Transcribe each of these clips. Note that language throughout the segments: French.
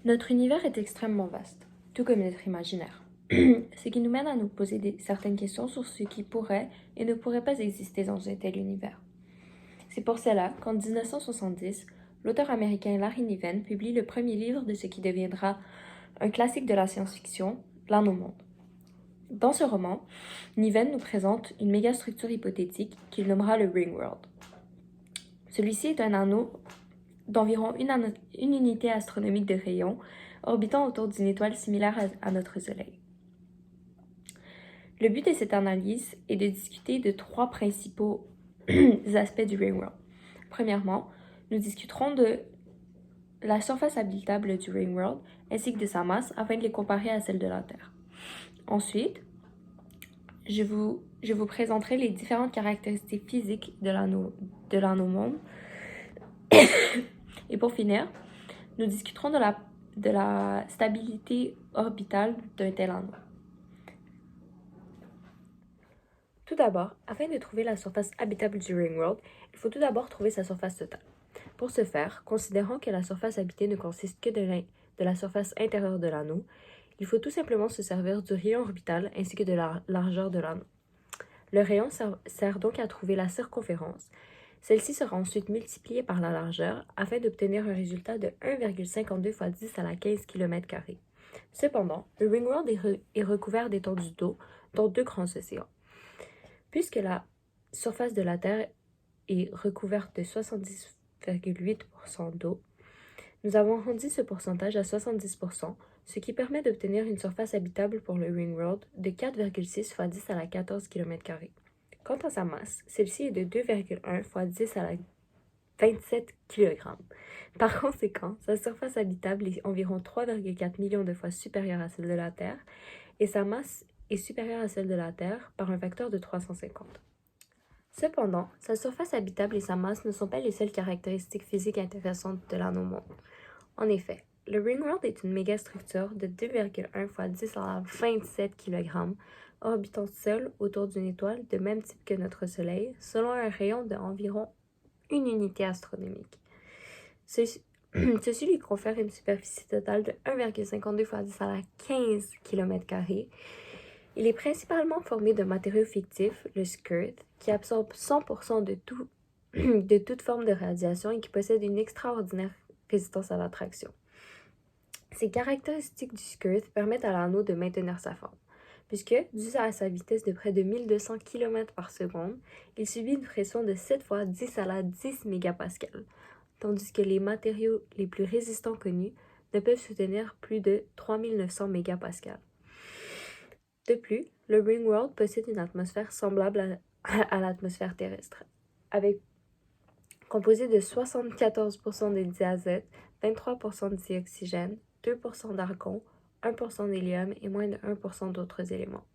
Notre univers est extrêmement vaste, tout comme notre imaginaire. Ce qui nous mène à nous poser certaines questions sur ce qui pourrait et ne pourrait pas exister dans un tel univers. C'est pour cela qu'en 1970, l'auteur américain Larry Niven publie le premier livre de ce qui deviendra un classique de la science-fiction, L'Anneau Monde. Dans ce roman, Niven nous présente une mégastructure hypothétique qu'il nommera le Ring World. Celui-ci est un anneau d'environ une unité astronomique de rayon, orbitant autour d'une étoile similaire à notre Soleil. Le but de cette analyse est de discuter de trois principaux aspects du Ring World. Premièrement, nous discuterons de la surface habitable du Ring World ainsi que de sa masse afin de les comparer à celle de la Terre. Ensuite, je vous présenterai les différentes caractéristiques physiques de l'anneau monde. Et pour finir, nous discuterons de la stabilité orbitale d'un tel anneau. Tout d'abord, afin de trouver la surface habitable du Ring World, il faut tout d'abord trouver sa surface totale. Pour ce faire, considérant que la surface habitée ne consiste que de la surface intérieure de l'anneau, il faut tout simplement se servir du rayon orbital ainsi que de la largeur de l'anneau. Le rayon sert donc à trouver la circonférence. Celle-ci sera ensuite multipliée par la largeur afin d'obtenir un résultat de 1,52 fois 10 à la 15 km². Cependant, le Ring World est recouvert d'étendues d'eau, dont deux grands océans. Puisque la surface de la Terre est recouverte de 70,8% d'eau, nous avons rendu ce pourcentage à 70%, ce qui permet d'obtenir une surface habitable pour le Ring World de 4,6 fois 10 à la 14 km². Quant à sa masse, celle-ci est de 2,1 fois 10 à la 27 kg. Par conséquent, sa surface habitable est environ 3,4 millions de fois supérieure à celle de la Terre et sa masse est supérieure à celle de la Terre par un facteur de 350. Cependant, sa surface habitable et sa masse ne sont pas les seules caractéristiques physiques intéressantes de l'anneau monde. En effet, le Ring World est une mégastructure de 2,1 fois 10 à la 27 kg, orbitant seule autour d'une étoile de même type que notre Soleil, selon un rayon d'environ une unité astronomique. Ceci lui confère une superficie totale de 1,52 fois 10 à la 15 km². Il est principalement formé de matériaux fictifs, le Skirth, qui absorbe 100% de toute forme de radiation et qui possède une extraordinaire résistance à l'attraction. Ces caractéristiques du Skirth permettent à l'anneau de maintenir sa forme, puisque, dû à sa vitesse de près de 1200 km par seconde, il subit une pression de 7 fois 10 à la 10 mégapascal, tandis que les matériaux les plus résistants connus ne peuvent soutenir plus de 3900 mégapascal. De plus, le Ring World possède une atmosphère semblable à l'atmosphère terrestre, composée de 74% de diazote, 23% de dioxygène, 2% d'argon, 1% d'hélium et moins de 1% d'autres éléments.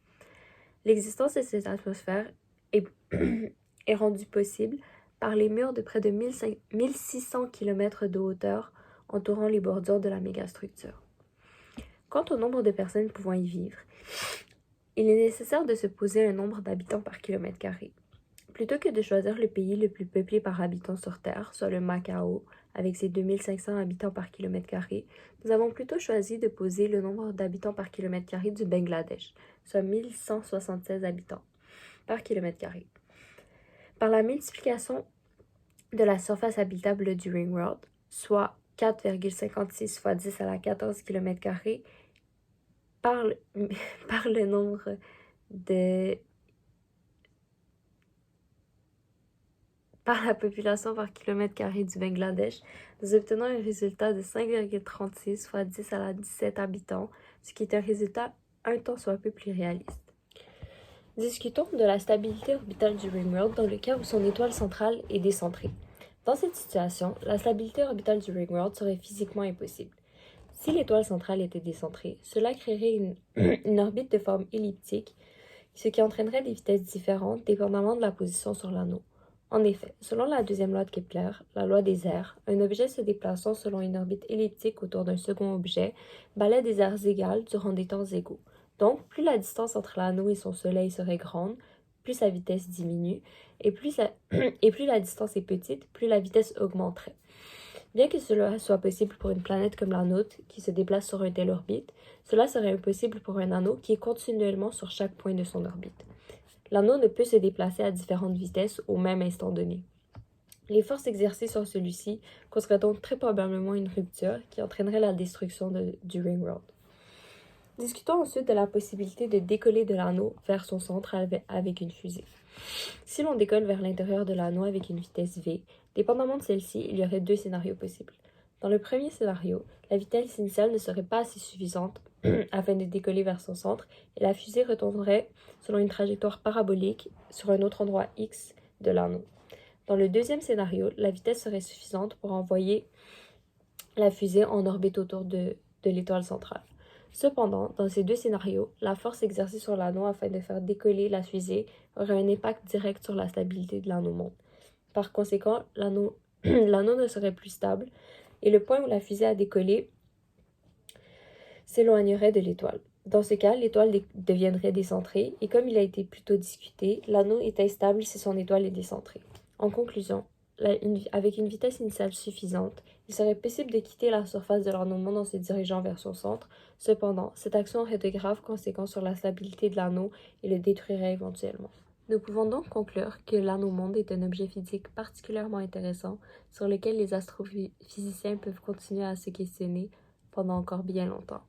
L'existence de cette atmosphère est rendue possible par les murs de près de 1600 km de hauteur entourant les bordures de la mégastructure. Quant au nombre de personnes pouvant y vivre, il est nécessaire de se poser un nombre d'habitants par kilomètre carré. Plutôt que de choisir le pays le plus peuplé par habitant sur Terre, soit le Macao, avec ses 2500 habitants par kilomètre carré, nous avons plutôt choisi de poser le nombre d'habitants par kilomètre carré du Bangladesh, soit 1176 habitants par kilomètre carré. Par la multiplication de la surface habitable du Ring World, soit 4,56 fois 10 à la 14 km², par le nombre par la population par kilomètre carré du Bangladesh, nous obtenons un résultat de 5,36 fois 10 à la 17 habitants, ce qui est un résultat un tant soit peu plus réaliste. Discutons de la stabilité orbitale du Ring World dans le cas où son étoile centrale est décentrée. Dans cette situation, la stabilité orbitale du Ring World serait physiquement impossible. Si l'étoile centrale était décentrée, cela créerait une orbite de forme elliptique, ce qui entraînerait des vitesses différentes dépendamment de la position sur l'anneau. En effet, selon la deuxième loi de Kepler, la loi des airs, un objet se déplaçant selon une orbite elliptique autour d'un second objet balaie des aires égales durant des temps égaux. Donc, plus la distance entre l'anneau et son soleil serait grande, plus sa vitesse diminue, et plus la distance est petite, plus la vitesse augmenterait. Bien que cela soit possible pour une planète comme la nôtre qui se déplace sur une telle orbite, cela serait impossible pour un anneau qui est continuellement sur chaque point de son orbite. L'anneau ne peut se déplacer à différentes vitesses au même instant donné. Les forces exercées sur celui-ci causeraient donc très probablement une rupture qui entraînerait la destruction du ring world. Discutons ensuite de la possibilité de décoller de l'anneau vers son centre avec une fusée. Si l'on décolle vers l'intérieur de l'anneau avec une vitesse v, dépendamment de celle-ci, il y aurait deux scénarios possibles. Dans le premier scénario, la vitesse initiale ne serait pas assez suffisante afin de décoller vers son centre et la fusée retomberait selon une trajectoire parabolique sur un autre endroit x de l'anneau. Dans le deuxième scénario, la vitesse serait suffisante pour envoyer la fusée en orbite autour de l'étoile centrale. Cependant, dans ces deux scénarios, la force exercée sur l'anneau afin de faire décoller la fusée aurait un impact direct sur la stabilité de l'anneau-monde. Par conséquent, l'anneau ne serait plus stable et le point où la fusée a décollé s'éloignerait de l'étoile. Dans ce cas, l'étoile deviendrait décentrée et comme il a été plus tôt discuté, l'anneau est instable si son étoile est décentrée. En conclusion, avec une vitesse initiale suffisante, il serait possible de quitter la surface de l'anneau-monde en se dirigeant vers son centre. Cependant, cette action aurait de graves conséquences sur la stabilité de l'anneau et le détruirait éventuellement. Nous pouvons donc conclure que l'anneau-monde est un objet physique particulièrement intéressant sur lequel les astrophysiciens peuvent continuer à se questionner pendant encore bien longtemps.